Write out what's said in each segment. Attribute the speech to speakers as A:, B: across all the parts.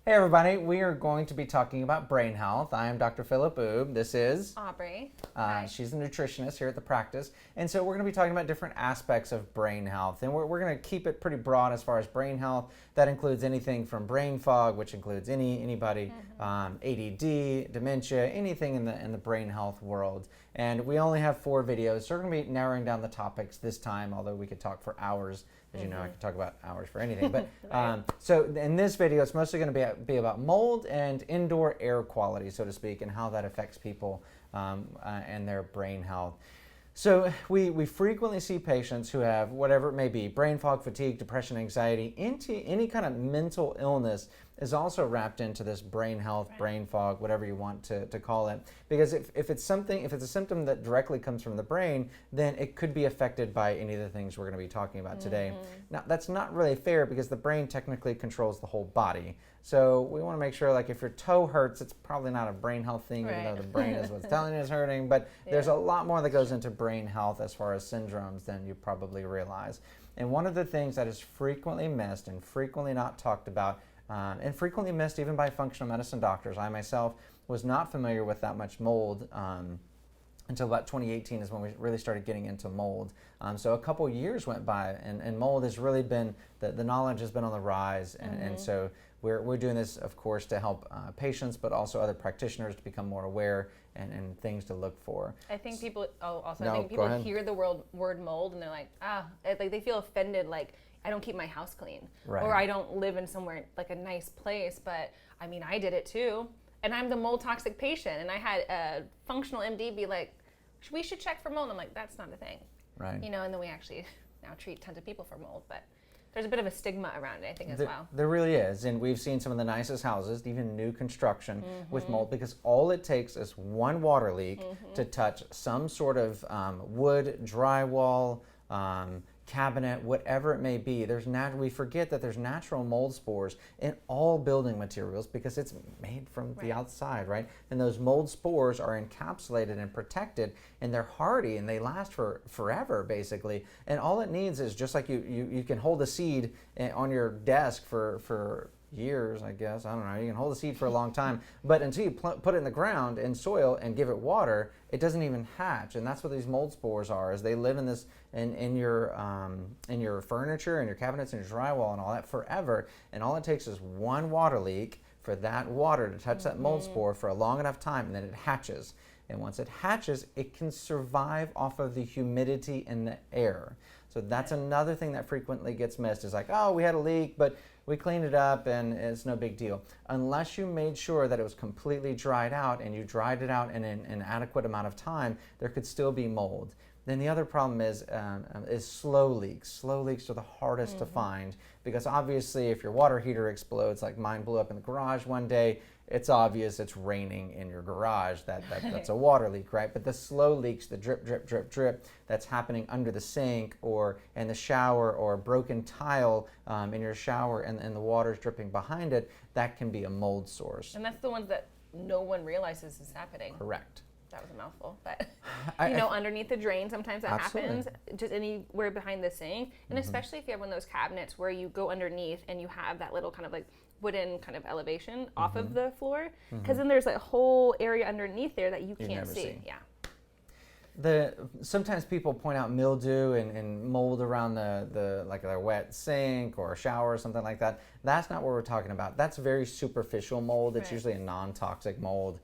A: Hey everybody, we are going to be talking about brain health. I am Dr. Philip Oubre. This is
B: Aubree.
A: She's a nutritionist here at the practice. And so we're going to be talking about different aspects of brain health. And we're going to keep it pretty broad as far as brain health. That includes anything from brain fog, which includes anybody, ADD, dementia, anything in the brain health world. And we only have 4 videos, so we're going to be narrowing down the topics this time, although we could talk for hours. As you know, I could talk about hours for anything. But
B: Right.
A: so in this video, it's mostly going to be about mold and indoor air quality, so to speak, and how that affects people and their brain health. So we frequently see patients who have whatever it may be, brain fog, fatigue, depression, anxiety, any kind of mental illness is also wrapped into this brain health, brain fog, whatever you want to call it. Because if it's a symptom that directly comes from the brain, then it could be affected by any of the things we're going to be talking about today. Now, that's not really fair because the brain technically controls the whole body. So we want to make sure, like, if your toe hurts, it's probably not a brain health thing, even though the brain is what's telling you it's hurting. But there's a lot more that goes into brain health as far as syndromes than you probably realize. And one of the things that is frequently missed and frequently not talked about, and frequently missed even by functional medicine doctors. I myself was not familiar with that much mold until about 2018 is when we really started getting into mold. So a couple years went by, and mold has really been, the knowledge has been on the rise, and so we're doing this, of course, to help patients, but also other practitioners to become more aware and things to look for.
B: I think people, I think people hear the word mold and they're like, like they feel offended, like, I don't keep my house clean, or I don't live in somewhere like a nice place. But I mean, I did it too, and I'm the mold toxic patient. And I had a functional MD be like, "We should check for mold." I'm like, "That's not a thing,"
A: right?
B: You know. And then we actually now treat tons of people for mold, but there's a bit of a stigma around it, I think, as well.
A: There really is, and we've seen some of the nicest houses, even new construction, with mold, because all it takes is one water leak to touch some sort of wood, drywall, cabinet, whatever it may be. We forget that there's natural mold spores in all building materials because it's made from the outside, right? And those mold spores are encapsulated and protected, and they're hardy and they last for forever, basically. And all it needs is just like you can hold a seed on your desk for years, I guess. I don't know. You can hold a seed for a long time, but until you put it in the ground in soil and give it water, it doesn't even hatch. And that's what these mold spores are. Is they live in this in your furniture and your cabinets and your drywall and all that forever. And all it takes is one water leak for that water to touch that mold spore for a long enough time, and then it hatches. And once it hatches, it can survive off of the humidity in the air. So that's another thing that frequently gets missed, is like, oh, we had a leak, but we cleaned it up and it's no big deal. Unless you made sure that it was completely dried out and you dried it out in an adequate amount of time, there could still be mold. Then the other problem is slow leaks. Slow leaks are the hardest to find, because obviously if your water heater explodes, like mine blew up in the garage one day, it's obvious it's raining in your garage. That's a water leak, right? But the slow leaks, the drip, drip, drip, drip, that's happening under the sink or in the shower, or a broken tile in your shower and the water's dripping behind it, that can be a mold source.
B: And that's the ones that no one realizes is happening.
A: Correct.
B: That was a mouthful, but underneath the drain, sometimes that happens, just anywhere behind the sink. And especially if you have one of those cabinets where you go underneath and you have that little kind of like wooden kind of elevation off of the floor, because then there's a whole area underneath there that you can't see. Yeah.
A: Sometimes people point out mildew and mold around like their wet sink or a shower or something like that. That's not what we're talking about. That's very superficial mold. It's usually a non-toxic mold,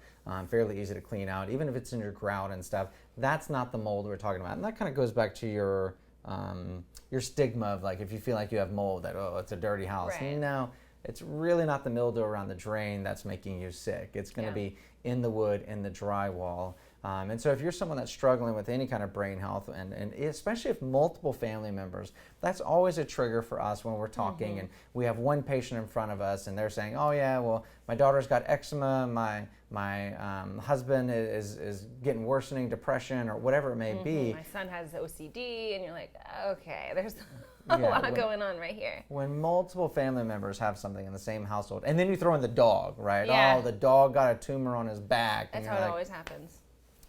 A: fairly easy to clean out, even if it's in your grout and stuff. That's not the mold we're talking about. And that kind of goes back to your stigma of, like, if you feel like you have mold, that, oh, it's a dirty house.
B: Right.
A: No, it's really not the mildew around the drain that's making you sick. It's going to be in the wood, in the drywall. And so if you're someone that's struggling with any kind of brain health, and especially if multiple family members, that's always a trigger for us when we're talking and we have one patient in front of us and they're saying, oh yeah, well, my daughter's got eczema, my husband is getting worsening depression, or whatever it may be.
B: My son has OCD, and you're like, okay, there's a lot going on right here.
A: When multiple family members have something in the same household, and then you throw in the dog, right?
B: Yeah.
A: Oh, the dog got a tumor on his back.
B: That's how it always happens.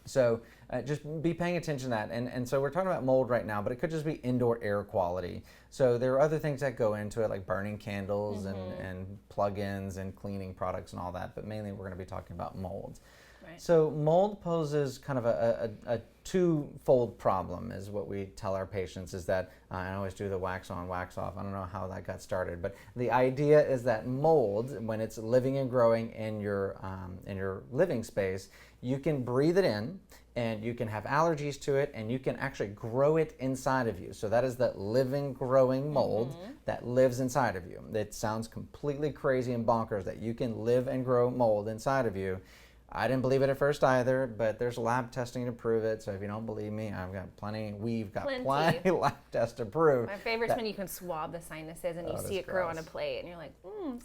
A: So just be paying attention to that. And so we're talking about mold right now, but it could just be indoor air quality. So there are other things that go into it, like burning candles and plug-ins and cleaning products and all that. But mainly we're going to be talking about mold. Right. So mold poses kind of a two-fold problem is what we tell our patients, is that I always do the wax on, wax off. I don't know how that got started, but the idea is that mold, when it's living and growing in your living space, you can breathe it in and you can have allergies to it and you can actually grow it inside of you. So that is that living, growing mold that lives inside of you. It sounds completely crazy and bonkers that you can live and grow mold inside of you. I didn't believe it at first either, but there's lab testing to prove it. So if you don't believe me, we've got plenty lab tests to prove.
B: My favorite is when you can swab the sinuses and you see it grow on a plate and you're like,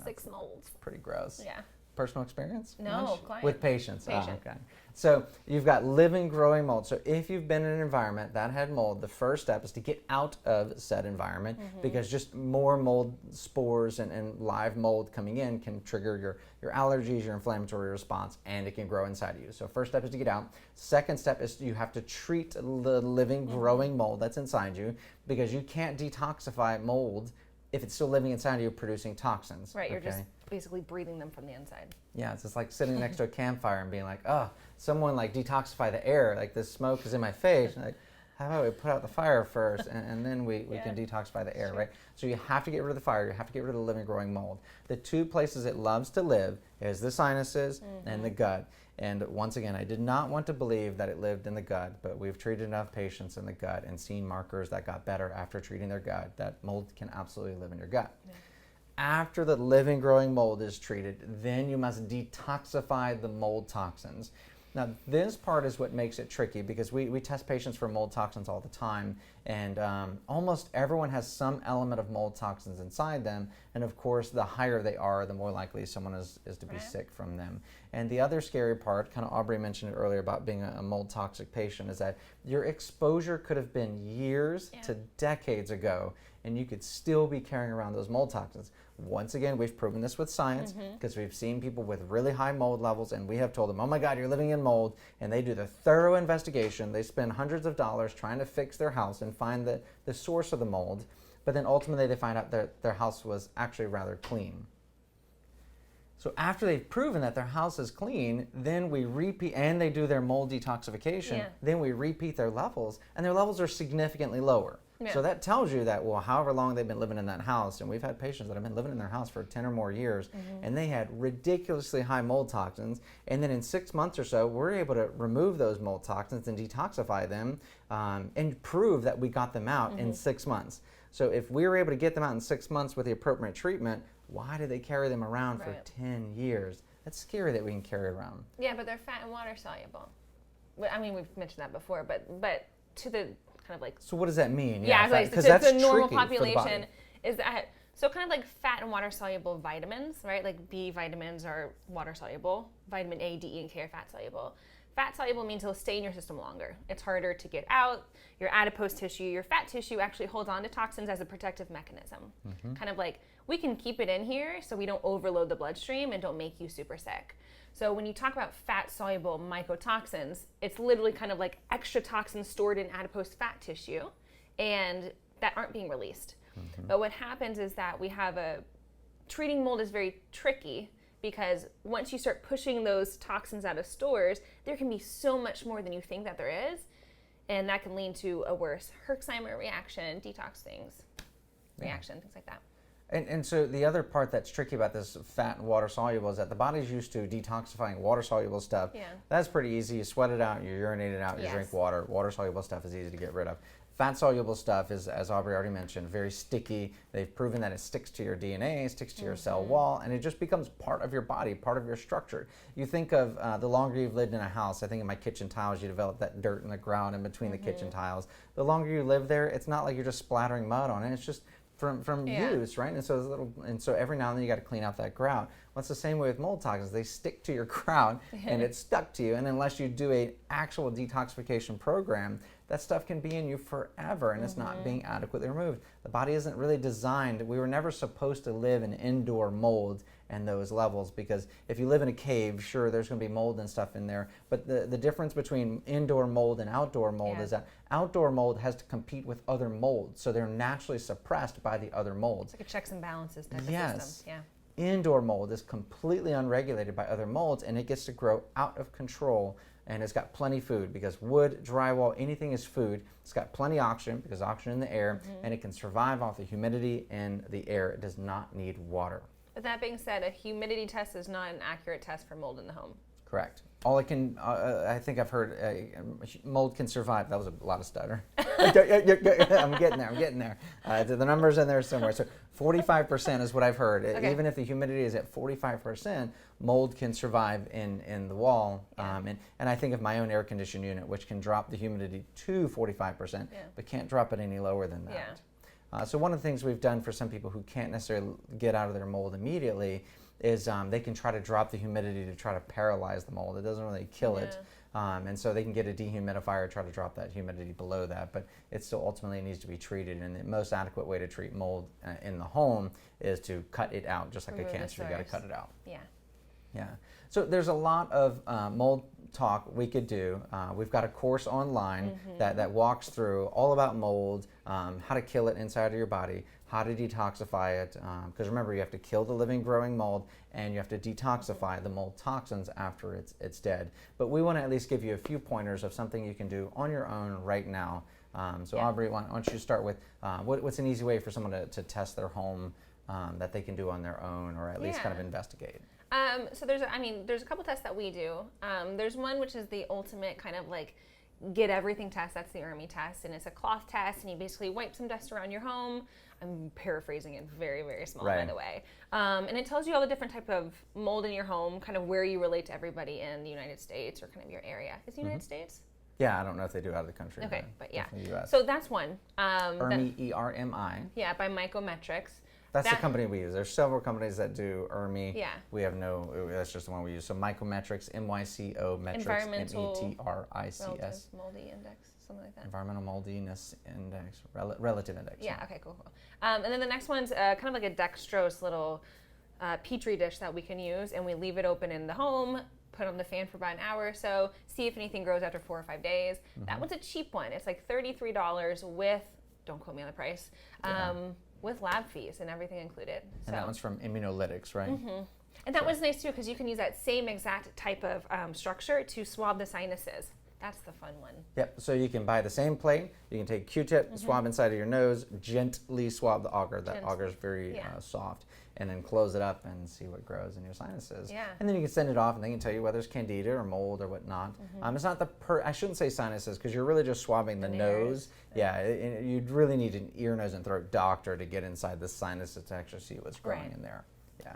B: 6 molds.
A: Pretty gross.
B: Yeah.
A: Personal experience?
B: No, client.
A: With patients. Oh, okay. So you've got living, growing mold. So if you've been in an environment that had mold, the first step is to get out of said environment, because just more mold spores and live mold coming in can trigger your allergies, your inflammatory response, and it can grow inside of you. So first step is to get out. Second step is you have to treat the living, growing mold that's inside you, because you can't detoxify mold if it's still living inside of you producing toxins.
B: Right, you're just basically breathing them from the inside.
A: Yeah, it's just like sitting next to a campfire and being like, oh, someone like detoxify the air, like this smoke is in my face. Like, how about we put out the fire first and then we can detoxify the air, right? So you have to get rid of the fire, you have to get rid of the living, growing mold. The two places it loves to live is the sinuses and the gut. And once again, I did not want to believe that it lived in the gut, but we've treated enough patients in the gut and seen markers that got better after treating their gut, that mold can absolutely live in your gut. Yeah. After the living, growing mold is treated, then you must detoxify the mold toxins. Now, this part is what makes it tricky, because we test patients for mold toxins all the time, and almost everyone has some element of mold toxins inside them, and of course, the higher they are, the more likely someone is to be sick from them. And the other scary part, kind of Aubree mentioned it earlier about being a mold toxic patient, is that your exposure could have been years to decades ago, and you could still be carrying around those mold toxins. Once again, we've proven this with science, because we've seen people with really high mold levels and we have told them, oh my God, you're living in mold, and they do the thorough investigation. They spend hundreds of dollars trying to fix their house and find the source of the mold, but then ultimately they find out that their house was actually rather clean. So after they've proven that their house is clean, then we repeat, and they do their mold detoxification, then we repeat their levels, and their levels are significantly lower. Yeah. So that tells you that, well, however long they've been living in that house, and we've had patients that have been living in their house for 10 or more years, and they had ridiculously high mold toxins, and then in 6 months or so, we're able to remove those mold toxins and detoxify them, and prove that we got them out in 6 months. So if we were able to get them out in 6 months with the appropriate treatment, why do they carry them around for 10 years? That's scary that we can carry around.
B: Yeah, but they're fat and water soluble. I mean, we've mentioned that before, but to the kind of like...
A: So what does that mean?
B: Yeah, because that's the normal population is that... So kind of like fat and water soluble vitamins, right? Like B vitamins are water soluble. Vitamin A, D, E, and K are fat soluble. Fat soluble means it'll stay in your system longer. It's harder to get out. Your adipose tissue, your fat tissue actually holds on to toxins as a protective mechanism. Kind of like, we can keep it in here so we don't overload the bloodstream and don't make you super sick. So when you talk about fat soluble mycotoxins, it's literally kind of like extra toxins stored in adipose fat tissue and that aren't being released. But what happens is that treating mold is very tricky, because once you start pushing those toxins out of stores, there can be so much more than you think that there is, and that can lead to a worse Herxheimer reaction, detox things, reaction, things like that.
A: And so the other part that's tricky about this fat and water soluble is that the body's used to detoxifying water soluble stuff. Yeah. That's pretty easy. You sweat it out, you urinate it out, you drink water. Water soluble stuff is easy to get rid of. Fat soluble stuff is, as Aubree already mentioned, very sticky. They've proven that it sticks to your DNA, sticks to your cell wall, and it just becomes part of your body, part of your structure. You think of the longer you've lived in a house, I think in my kitchen tiles, you develop that dirt in the ground in between the kitchen tiles. The longer you live there, it's not like you're just splattering mud on it. It's just from use, right? And so every now and then you got to clean out that grout. Well, it's the same way with mold toxins. They stick to your grout and it's stuck to you. And unless you do an actual detoxification program, that stuff can be in you forever, and it's not being adequately removed. The body isn't really designed, we were never supposed to live in indoor mold and those levels, because if you live in a cave, sure, there's going to be mold and stuff in there, but the difference between indoor mold and outdoor mold is that outdoor mold has to compete with other molds, so they're naturally suppressed by the other molds.
B: It's like a checks and balances type of system. Yeah.
A: Indoor mold is completely unregulated by other molds, and it gets to grow out of control, and it's got plenty of food, because wood, drywall, anything is food. It's got plenty of oxygen, because oxygen in the air, and it can survive off the humidity in the air. It does not need water.
B: With that being said, a humidity test is not an accurate test for mold in the home.
A: Correct. All it can, I think I've heard, mold can survive. That was a lot of stutter. I'm getting there. The number's in there somewhere. So 45% is what I've heard. Okay. Even if the humidity is at 45%, mold can survive in the wall. And I think of my own air conditioning unit, which can drop the humidity to 45%, but can't drop it any lower than that. So one of the things we've done for some people who can't necessarily get out of their mold immediately is they can try to drop the humidity to try to paralyze the mold. It doesn't really kill it. And so they can get a dehumidifier, try to drop that humidity below that, but it still ultimately needs to be treated. And the most adequate way to treat mold in the home is to cut it out, just like a cancer. You got to cut it out. Yeah. So there's a lot of mold talk we could do. We've got a course online that walks through all about mold, how to kill it inside of your body, how to detoxify it, because remember, you have to kill the living growing mold, and you have to detoxify the mold toxins after it's dead. But we want to at least give you a few pointers of something you can do on your own right now. So Aubree, why don't you start with what's an easy way for someone to test their home that they can do on their own, or at least kind of investigate?
B: So there's a couple tests that we do. There's one which is the ultimate kind of like get everything test. That's the Oubre test, and it's a cloth test, and you basically wipe some dust around your home. I'm paraphrasing it very, very small, by the way. And it tells you all the different type of mold in your home, kind of where you relate to everybody in the United States or kind of your area. Is the United States?
A: Yeah, I don't know if they do out of the country.
B: Okay, but yeah.
A: US.
B: So that's one.
A: Oubre, E-R-M-I.
B: Yeah, by Mycometrics.
A: That's the company we use. There's several companies that do Oubre.
B: Yeah.
A: We have that's just the one we use. So Mycometrics, M-Y-C-O, metrics, M-E-T-R-I-C-S.
B: Moldy index, something like that.
A: Environmental moldiness index, relative index.
B: Yeah, okay, cool. And then the next one's kind of like a dextrose little petri dish that we can use, and we leave it open in the home, put on the fan for about an hour or so, see if anything grows after 4 or 5 days. That one's a cheap one. It's like $33 with, don't quote me on the price, with lab fees and everything included.
A: And that one's from Immunolytics, right?
B: And that was nice too, because you can use that same exact type of structure to swab the sinuses. That's the fun one.
A: Yep, so you can buy the same plate, you can take a Q-tip, swab inside of your nose, gently swab the auger. That auger is very soft. And then close it up and see what grows in your sinuses.
B: Yeah.
A: And then you can send it off, and they can tell you whether it's candida or mold or whatnot. It's not I shouldn't say sinuses, because you're really just swabbing the nose. Yeah, you'd really need an ear, nose, and throat doctor to get inside the sinuses to actually see what's growing in there. Yeah.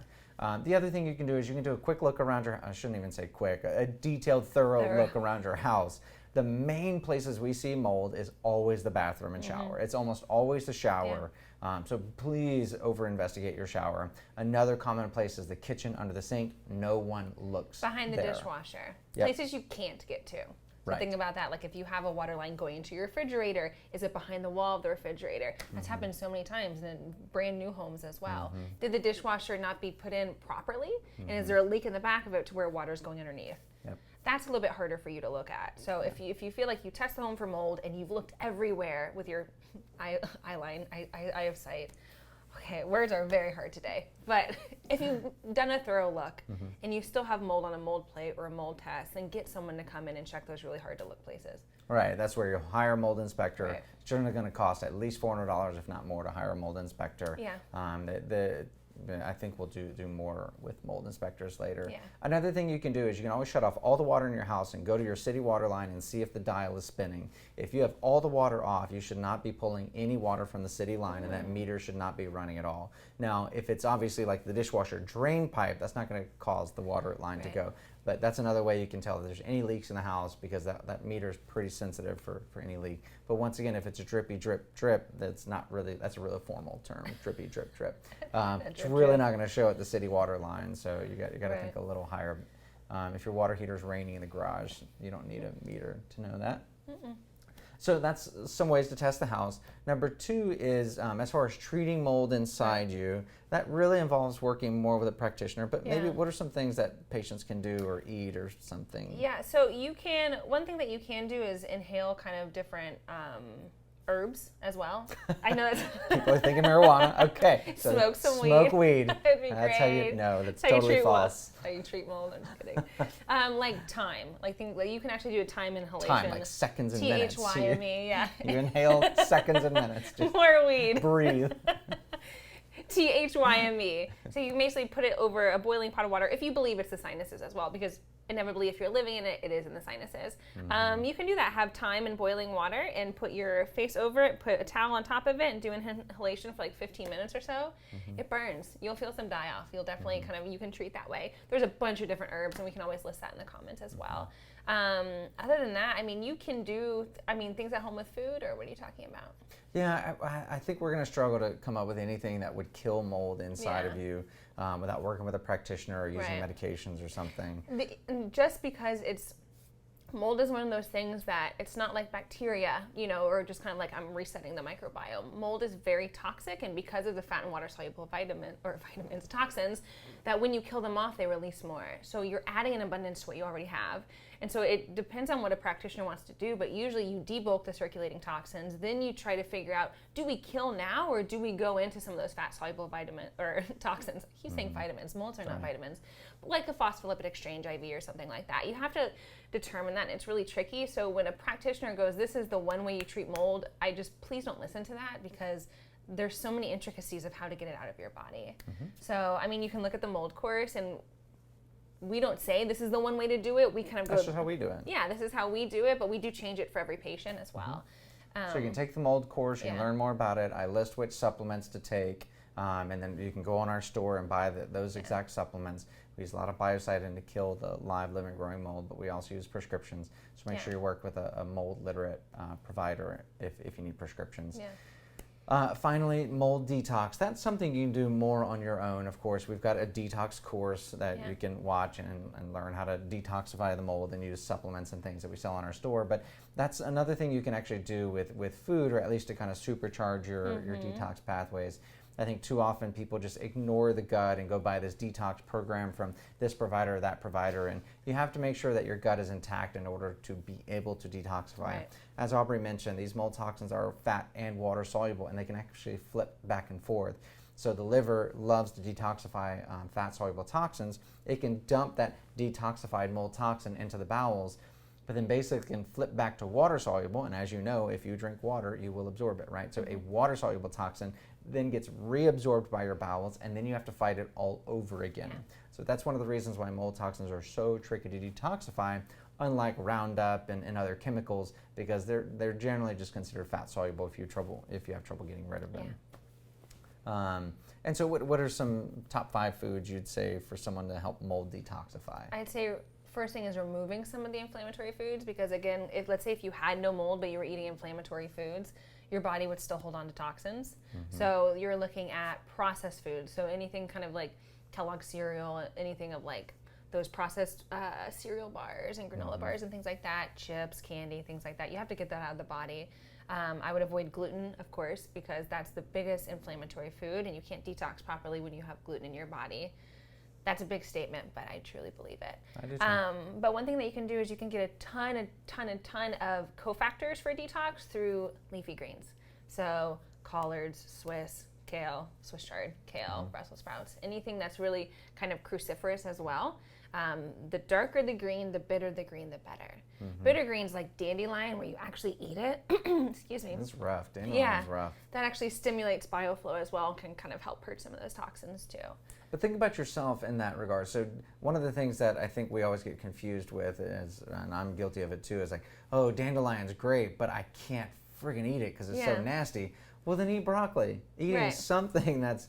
A: The other thing you can do is you can do a quick look around I shouldn't even say quick, a detailed, thorough look around your house. The main places we see mold is always the bathroom and shower. It's almost always the shower. So please over-investigate your shower. Another common place is the kitchen under the sink. No one looks
B: behind the dishwasher. Places you can't get to. So think about that. Like if you have a water line going into your refrigerator, is it behind the wall of the refrigerator? That's happened so many times in brand new homes as well. Did the dishwasher not be put in properly? And is there a leak in the back of it to where water's going underneath? That's a little bit harder for you to look at. So if you feel like you test the home for mold and you've looked everywhere with your eye of sight, okay, words are very hard today. But if you've done a thorough look and you still have mold on a mold plate or a mold test, then get someone to come in and check those really hard to look places.
A: Right, that's where you'll hire a mold inspector. It's generally going to cost at least $400, if not more, to hire a mold inspector. I think we'll do more with mold inspectors later. Another thing you can do is you can always shut off all the water in your house and go to your city water line and see if the dial is spinning. If you have all the water off, you should not be pulling any water from the city line, and that meter should not be running at all. Now, if it's obviously like the dishwasher drain pipe, that's not going to cause the water line to go. But that's another way you can tell if there's any leaks in the house, because that meter is pretty sensitive for any leak. But once again, if it's a drippy drip drip, that's a really formal term, drippy drip drip. It's really not going to show at the city water line, so you got to think a little higher. If your water heater's raining in the garage, you don't need a meter to know that. So that's some ways to test the house. Number 2 is as far as treating mold inside you, that really involves working more with a practitioner, but maybe what are some things that patients can do or eat or something?
B: Yeah, so one thing that you can do is inhale kind of different herbs as well. I know that's
A: people are thinking marijuana. Okay,
B: so smoke some weed.
A: Smoke weed.
B: That'd be
A: that's
B: great.
A: That's totally false.
B: How you treat mold? I'm just kidding. Like thyme, like you can actually do a thyme inhalation.
A: Time, like seconds and minutes.
B: THYME, yeah.
A: You inhale seconds and minutes. Just
B: more weed.
A: Breathe.
B: THYME. So you basically put it over a boiling pot of water if you believe it's the sinuses as well, because inevitably if you're living in it, it is in the sinuses. You can do that. Have thyme in boiling water and put your face over it, put a towel on top of it, and do inhalation for like 15 minutes or so. It burns. You'll feel some die off. You'll definitely you can treat that way. There's a bunch of different herbs, and we can always list that in the comments as well. Other than that, I mean, you can do, things at home with food, or what are you talking about?
A: Yeah, I think we're going to struggle to come up with anything that would kill mold inside of you without working with a practitioner or using medications or something.
B: Just because mold is one of those things that it's not like bacteria, or just kind of like I'm resetting the microbiome. Mold is very toxic, and because of the fat and water soluble vitamins, toxins, that when you kill them off, they release more. So you're adding an abundance to what you already have. And so it depends on what a practitioner wants to do, but usually you debulk the circulating toxins, then you try to figure out, do we kill now, or do we go into some of those fat-soluble toxins? I keep saying vitamins. Molds are not vitamins. But like a phospholipid exchange IV or something like that. You have to determine that, and it's really tricky. So when a practitioner goes, this is the one way you treat mold, please don't listen to that, because there's so many intricacies of how to get it out of your body. So, you can look at the mold course, and we don't say this is the one way to do it. We kind of go,
A: that's just how we do it.
B: Yeah, this is how we do it, but we do change it for every patient as well.
A: So you can take the mold course, you can learn more about it. I list which supplements to take, and then you can go on our store and buy those exact supplements. We use a lot of biocidin to kill the live, living, growing mold, but we also use prescriptions. So make sure you work with a mold literate provider if you need prescriptions. Finally, mold detox. That's something you can do more on your own. Of course, we've got a detox course that you can watch and learn how to detoxify the mold and use supplements and things that we sell on our store. But that's another thing you can actually do with food, or at least to kind of supercharge your detox pathways. I think too often people just ignore the gut and go buy this detox program from this provider or that provider, and you have to make sure that your gut is intact in order to be able to detoxify. As Aubree mentioned, these mold toxins are fat and water soluble, and they can actually flip back and forth. So the liver loves to detoxify fat soluble toxins. It can dump that detoxified mold toxin into the bowels, but then basically can flip back to water soluble, and as you know, if you drink water, you will absorb it, right? So a water soluble toxin then gets reabsorbed by your bowels, and then you have to fight it all over again. So that's one of the reasons why mold toxins are so tricky to detoxify, unlike Roundup and other chemicals, because they're generally just considered fat soluble if you have trouble getting rid of them. And so what are some top 5 foods you'd say for someone to help mold detoxify?
B: I'd say first thing is removing some of the inflammatory foods, because again, let's say if you had no mold but you were eating inflammatory foods, your body would still hold on to toxins. So you're looking at processed foods. So anything kind of like Kellogg's cereal, anything of like those processed cereal bars and granola bars and things like that, chips, candy, things like that. You have to get that out of the body. I would avoid gluten, of course, because that's the biggest inflammatory food, and you can't detox properly when you have gluten in your body. That's a big statement, but I truly believe it.
A: I do too.
B: But one thing that you can do is you can get a ton of cofactors for detox through leafy greens. So collards, Swiss chard, kale, Brussels sprouts, anything that's really kind of cruciferous as well. The darker the green, the bitter the green, the better. Bitter greens like dandelion, where you actually eat it. Excuse me.
A: It's rough. Dandelion's rough.
B: That actually stimulates bioflow as well, can kind of help purge some of those toxins too.
A: But think about yourself in that regard. So one of the things that I think we always get confused with is, and I'm guilty of it too, is like, oh, dandelion's great, but I can't friggin' eat it because it's so nasty. Well, then eat broccoli. Eating something that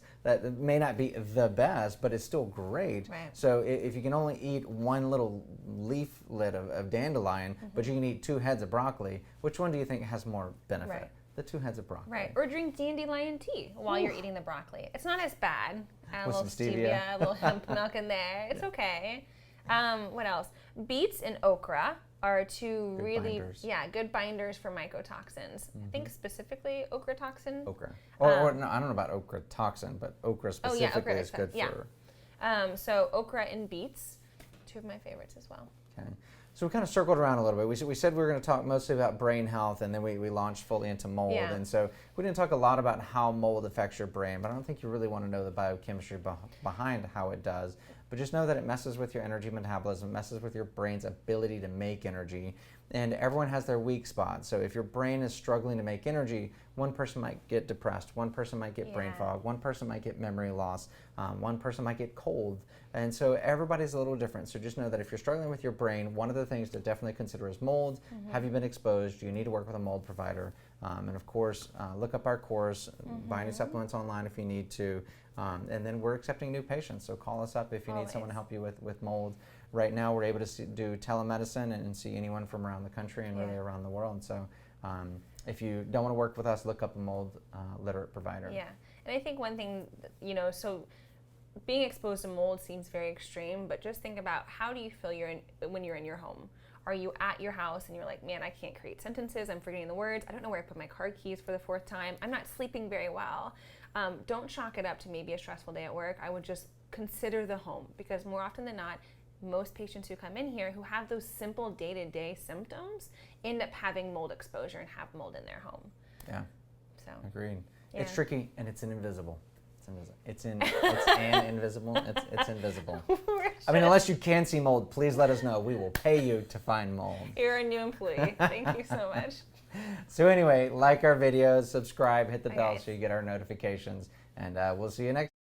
A: may not be the best, but it's still great. So if you can only eat one little leaflet of dandelion, but you can eat 2 heads of broccoli, which one do you think has more benefit? The 2 heads of broccoli.
B: Or drink dandelion tea while you're eating the broccoli. It's not as bad. Add a little
A: stevia,
B: a little hemp milk in there. It's okay. What else? Beets and okra are two really
A: binders.
B: good binders for mycotoxins. I think specifically ochratoxin.
A: Okra. Or no, I don't know about ochratoxin, but okra specifically is good for.
B: So okra and beets, two of my favorites as well.
A: Okay. So we kind of circled around a little bit. We said we were going to talk mostly about brain health, and then we launched fully into mold.
B: Yeah.
A: And so we didn't talk a lot about how mold affects your brain, but I don't think you really want to know the biochemistry behind how it does. But just know that it messes with your energy metabolism, messes with your brain's ability to make energy. And everyone has their weak spots. So if your brain is struggling to make energy, one person might get depressed, one person might get brain fog, one person might get memory loss, one person might get cold. And so everybody's a little different. So just know that if you're struggling with your brain, one of the things to definitely consider is mold. Have you been exposed? Do you need to work with a mold provider? And of course, look up our course, buy any supplements online if you need to. And then we're accepting new patients. So call us up if you need someone to help you with mold. Right now, we're able to do telemedicine and see anyone from around the country and really around the world. So if you don't want to work with us, look up a mold literate provider.
B: Yeah, and I think one thing, so being exposed to mold seems very extreme, but just think about how do you feel when you're in your home? Are you at your house and you're like, man, I can't create sentences, I'm forgetting the words, I don't know where I put my car keys for the 4th time, I'm not sleeping very well. Don't chalk it up to maybe a stressful day at work. I would just consider the home, because more often than not, most patients who come in here who have those simple day-to-day symptoms end up having mold exposure and have mold in their home.
A: Yeah,
B: so
A: agreed.
B: Yeah.
A: It's tricky and it's invisible. It's invisible. It's invisible. I mean, unless you can see mold, please let us know. We will pay you to find mold.
B: You're a new employee. Thank you so much.
A: So anyway, like our videos, subscribe, hit the bell so you get our notifications, and we'll see you next